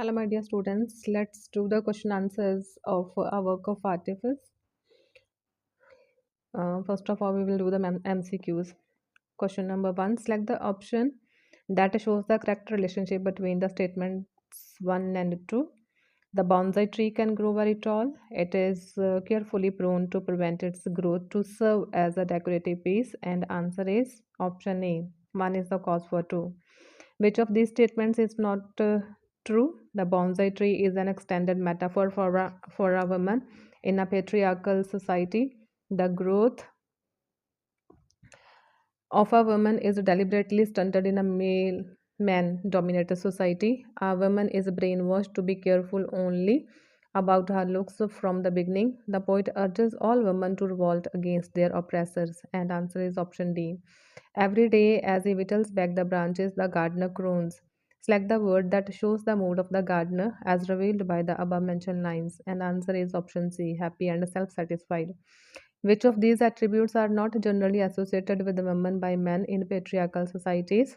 Hello, my dear students. Let's do the question answers of our work of artifice. First of all, we will do the MCQs. Question number one, select the option that shows the correct relationship between the statements 1 and 2. The bonsai tree can grow very tall. It is carefully pruned to prevent its growth to serve as a decorative piece. And answer is option A. One is the cause for two. Which of these statements is not true? The bonsai tree is an extended metaphor for a woman in a patriarchal society. The growth of a woman is deliberately stunted in a male man dominated society. A woman is brainwashed to be careful only about her looks from the beginning. The poet urges all women to revolt against their oppressors, and answer is option D. Every day, as he whittles back the branches, the gardener croons. Select the word that shows the mood of the gardener as revealed by the above mentioned lines, and answer is option C, happy and self satisfied. Which of these attributes are not generally associated with women by men in patriarchal societies?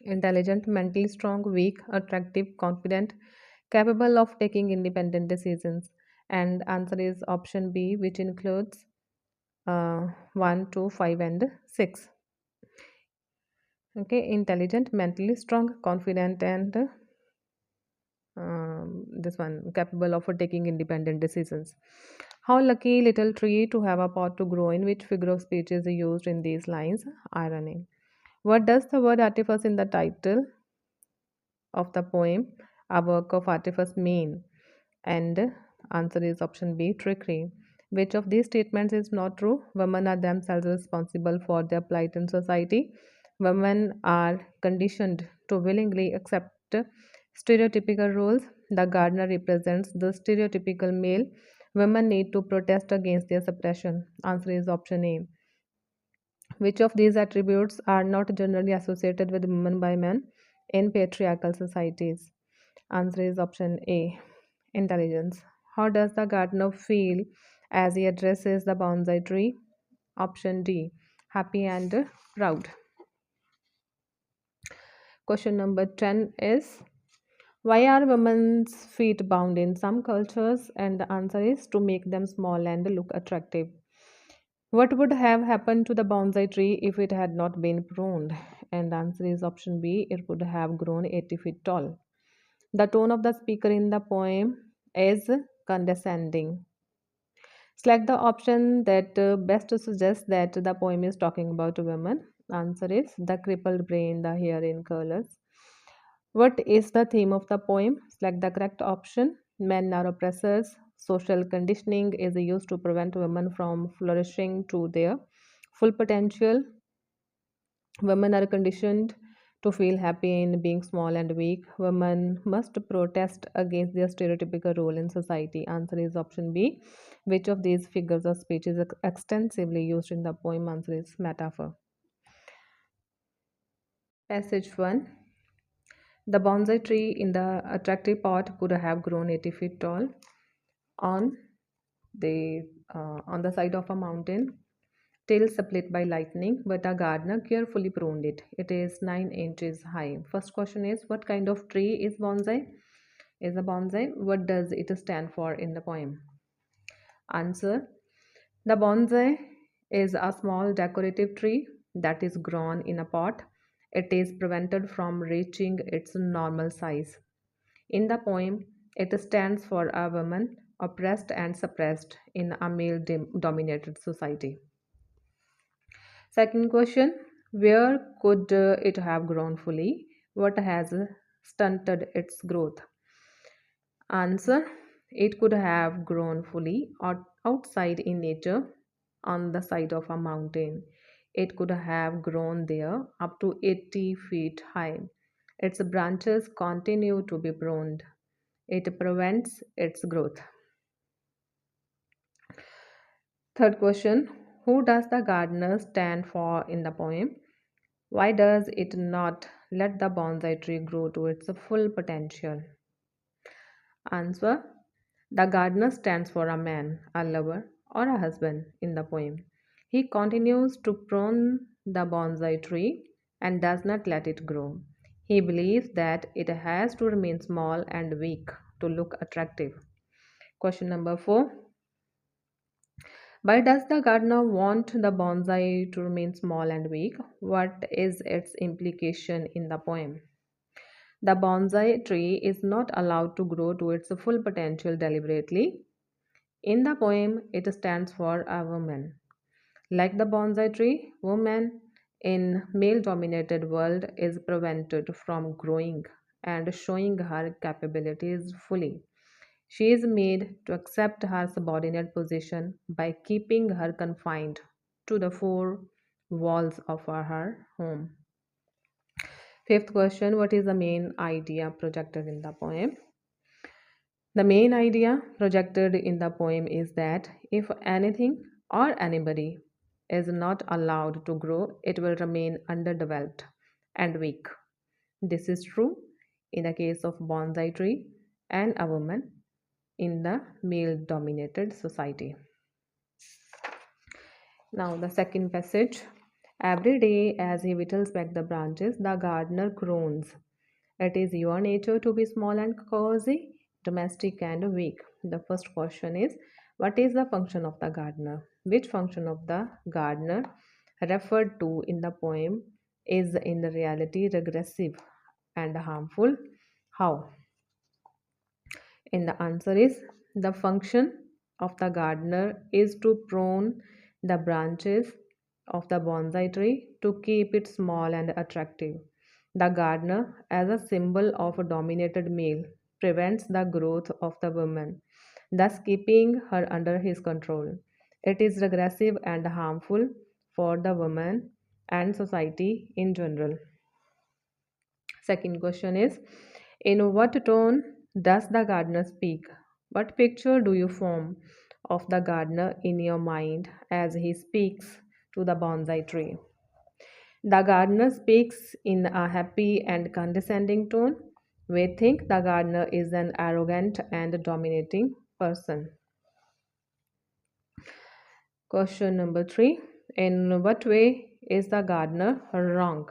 Intelligent, mentally strong, weak, attractive, confident, capable of taking independent decisions. And answer is option B, which includes 1, 2, 5, and 6. Okay, intelligent, mentally strong, confident, and this one capable of taking independent decisions. How lucky little tree to have a pot to grow in. Which figure of speech is used in these lines? Irony. What does the word artifice in the title of the poem A Work of Artifice mean? And answer is option B, trickery. Which of these statements is not true? Women are themselves responsible for their plight in society. Women are conditioned to willingly accept stereotypical roles. The gardener represents the stereotypical male. Women need to protest against their suppression. Answer is option A. Which of these attributes are not generally associated with women by men in patriarchal societies? Answer is option A. Intelligence. How does the gardener feel as he addresses the bonsai tree? Option D. Happy and proud. Question number 10 is, why are women's feet bound in some cultures? And the answer is to make them small and look attractive. What would have happened to the bonsai tree if it had not been pruned? And the answer is option B, it would have grown 80 feet tall. The tone of the speaker in the poem is condescending. Select the option that best suggests that the poem is talking about women. Answer is the crippled brain, the hair in curlers. What is the theme of the poem? Select the correct option. Men are oppressors. Social conditioning is used to prevent women from flourishing to their full potential. Women are conditioned to feel happy in being small and weak. Women must protest against their stereotypical role in society. Answer is option B. Which of these figures of speech is extensively used in the poem? Answer is metaphor. Passage 1. The bonsai tree in the attractive pot could have grown 80 feet tall on on the side of a mountain, tail split by lightning, but a gardener carefully pruned it. It is 9 inches high. First question is, what kind of tree is bonsai? Is a bonsai? What does it stand for in the poem? Answer. The bonsai is a small decorative tree that is grown in a pot. It is prevented from reaching its normal size. In the poem, it stands for a woman oppressed and suppressed in a male dominated society. Second question, where could it have grown fully? What has stunted its growth? Answer, it could have grown fully outside in nature on the side of a mountain. It could have grown there up to 80 feet high. Its branches continue to be pruned. It prevents its growth. Third question, who does the gardener stand for in the poem? Why does it not let the bonsai tree grow to its full potential? Answer, the gardener stands for a man, a lover, or a husband in the poem. He continues to prune the bonsai tree and does not let it grow. He believes that it has to remain small and weak to look attractive. Question number 4. Why does the gardener want the bonsai to remain small and weak? What is its implication in the poem? The bonsai tree is not allowed to grow to its full potential deliberately. In the poem, it stands for a woman. Like the bonsai tree, woman in male-dominated world is prevented from growing and showing her capabilities fully. She is made to accept her subordinate position by keeping her confined to the four walls of her home. Fifth question. What is the main idea projected in the poem? The main idea projected in the poem is that if anything or anybody is not allowed to grow, it will remain underdeveloped and weak. This is true in the case of bonsai tree and a woman in the male dominated society. Now, the second passage. Every day, as he whittles back the branches, the gardener groans. It is your nature to be small and cozy, domestic and weak. The first question is, what is the function of the gardener? Which function of the gardener referred to in the poem is in reality regressive and harmful? How? And the answer is the function of the gardener is to prune the branches of the bonsai tree to keep it small and attractive. The gardener, as a symbol of a dominated male, prevents the growth of the woman, thus keeping her under his control. It is regressive and harmful for the woman and society in general. Second question is, in what tone does the gardener speak? What picture do you form of the gardener in your mind as he speaks to the bonsai tree? The gardener speaks in a happy and condescending tone. We think the gardener is an arrogant and dominating person. Question number 3. In what way is the gardener wrong?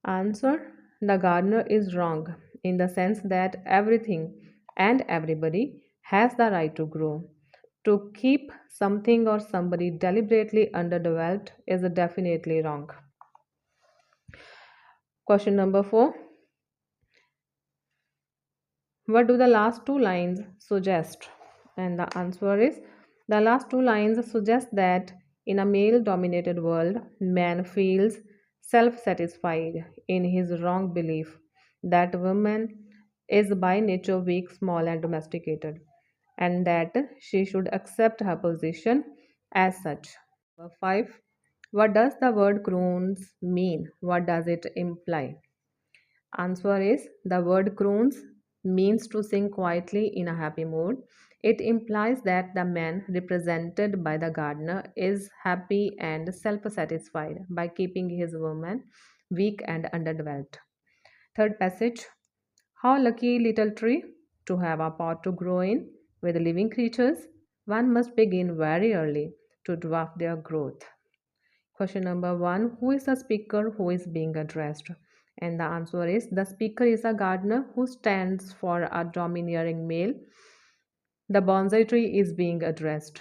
Answer: the gardener is wrong in the sense that everything and everybody has the right to grow. To keep something or somebody deliberately underdeveloped is definitely wrong. Question number 4. What do the last two lines suggest? And the answer is, the last two lines suggest that in a male dominated world, man feels self satisfied in his wrong belief that woman is by nature weak, small, and domesticated, and that she should accept her position as such. Number 5. What does the word croons mean? What does it imply? Answer is, the word croons means to sing quietly in a happy mood. It implies that the man represented by the gardener is happy and self satisfied by keeping his woman weak and underdeveloped. Third passage. How lucky little tree to have a pot to grow in with living creatures. One must begin very early to dwarf their growth. Question number 1. Who is the speaker who is being addressed? And the answer is, the speaker is a gardener who stands for a domineering male. The bonsai tree is being addressed.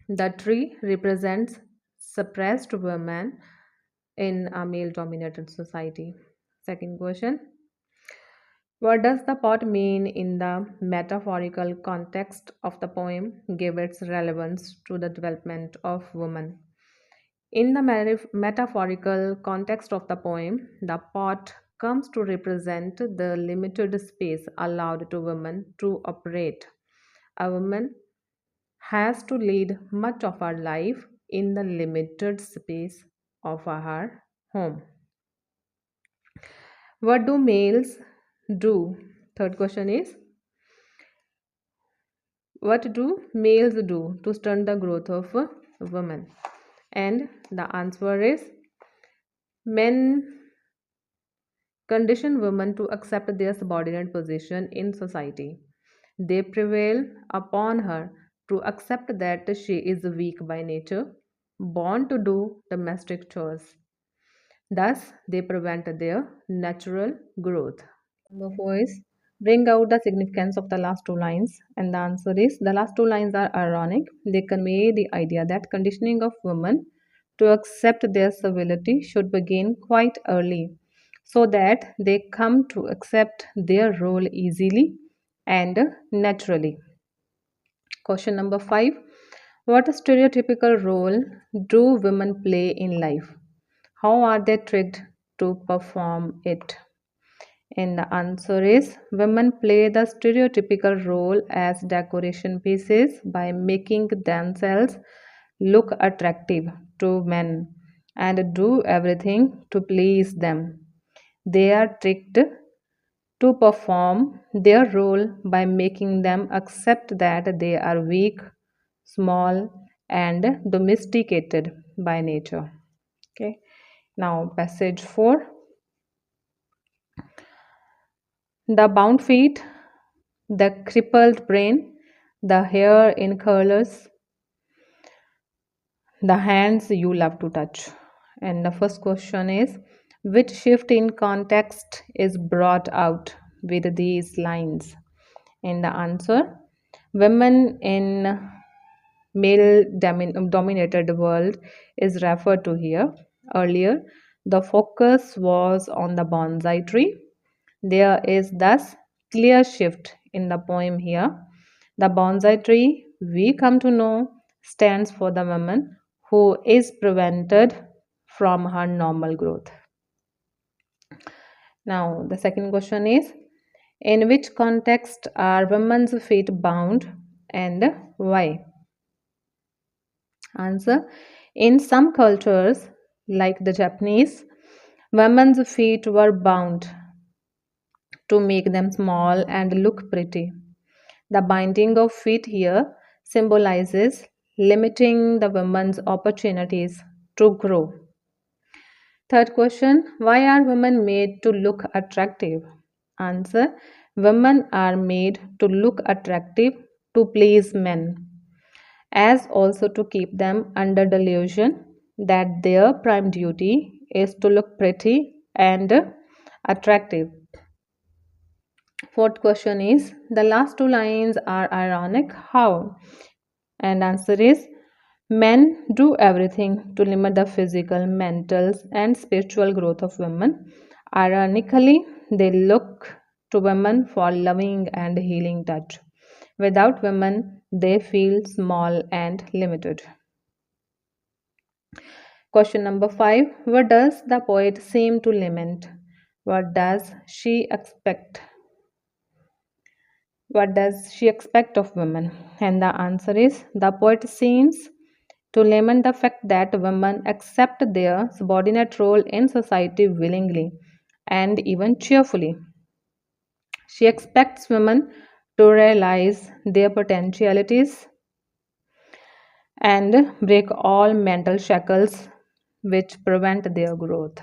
The tree represents suppressed women in a male dominated society. Second question. What does the pot mean in the metaphorical context of the poem? Give its relevance to the development of woman. In the metaphorical context of the poem, the pot comes to represent the limited space allowed to women to operate. A woman has to lead much of her life in the limited space of her home. What do males do? Third question is, what do males do to stunt the growth of a woman? And the answer is, men condition women to accept their subordinate position in society. They prevail upon her to accept that she is weak by nature, born to do domestic chores. Thus, they prevent their natural growth. Number four is bring out the significance of the last two lines. And the answer is the last two lines are ironic. They convey the idea that conditioning of women to accept their civility should begin quite early so that they come to accept their role easily and naturally. Question number five. What stereotypical role do women play in life? How are they tricked to perform it? And the answer is women play the stereotypical role as decoration pieces by making themselves look attractive to men and do everything to please them. They are tricked to perform their role by making them accept that they are weak, small, and domesticated by nature. Okay. Now, passage 4. The bound feet, the crippled brain, the hair in curlers, the hands you love to touch. And the first question is which shift in context is brought out with these lines? And the answer women in male dominated world is referred to here. Earlier, the focus was on the bonsai tree. There is thus clear shift in the poem here. The bonsai tree, we come to know, stands for the woman who is prevented from her normal growth. Now, the second question is in which context are women's feet bound and why? Answer in some cultures, like the Japanese, women's feet were bound to make them small and look pretty. The binding of feet here symbolizes limiting the woman's opportunities to grow. Third question why are women made to look attractive? Answer women are made to look attractive to please men, as also to keep them under delusion that their prime duty is to look pretty and attractive. Fourth question is the last two lines are ironic. How? And answer is men do everything to limit the physical, mental, and spiritual growth of women. Ironically, they look to women for loving and healing touch. Without women, they feel small and limited. Question number 5. What does the poet seem to lament? What does she expect? What does she expect of women? And the answer is the poet seems to lament the fact that women accept their subordinate role in society willingly and even cheerfully. She expects women to realize their potentialities and break all mental shackles which prevent their growth.